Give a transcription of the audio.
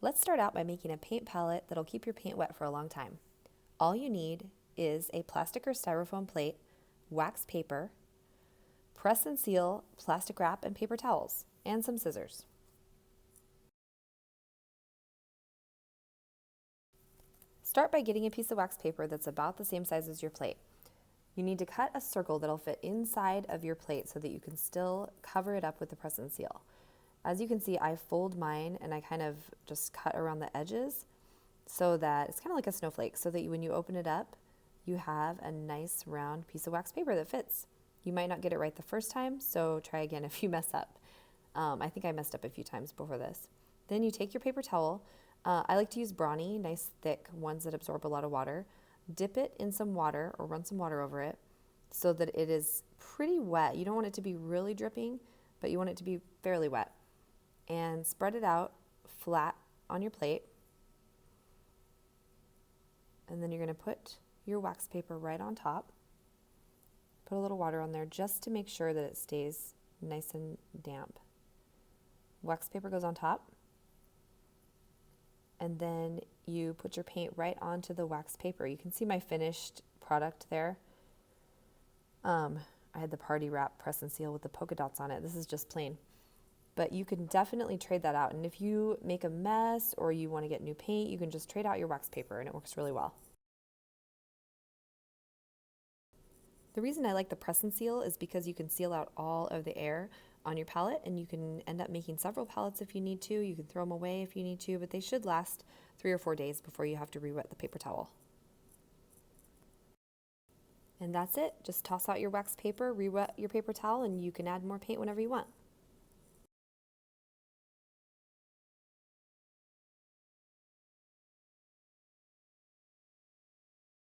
Let's start out by making a paint palette that'll keep your paint wet for a long time. All you need is a plastic or styrofoam plate, wax paper, press and seal plastic wrap and paper towels, and some scissors. Start by getting a piece of wax paper that's about the same size as your plate. You need to cut a circle that'll fit inside of your plate so that you can still cover it up with the press and seal. As you can see, I fold mine and I kind of just cut around the edges so that it's kind of like a snowflake, so that when you open it up, you have a nice round piece of wax paper that fits. You might not get it right the first time, so try again if you mess up. I think I messed up a few times before this. Then you take your paper towel. I like to use brawny, nice thick ones that absorb a lot of water. Dip it in some water or run some water over it so that it is pretty wet. You don't want it to be really dripping, but you want it to be fairly wet. And spread it out flat on your plate. And then you're going to put your wax paper right on top. Put a little water on there just to make sure that it stays nice and damp. Wax paper goes on top. And then you put your paint right onto the wax paper. You can see my finished product there. I had the party wrap press and seal with the polka dots on it. This is just plain. But you can definitely trade that out. And if you make a mess or you want to get new paint, you can just trade out your wax paper and it works really well. The reason I like the press and seal is because you can seal out all of the air on your palette, and you can end up making several palettes if you need to. You can throw them away if you need to, but they should last 3 or 4 days before you have to re-wet the paper towel. And that's it. Just toss out your wax paper, re-wet your paper towel, and you can add more paint whenever you want.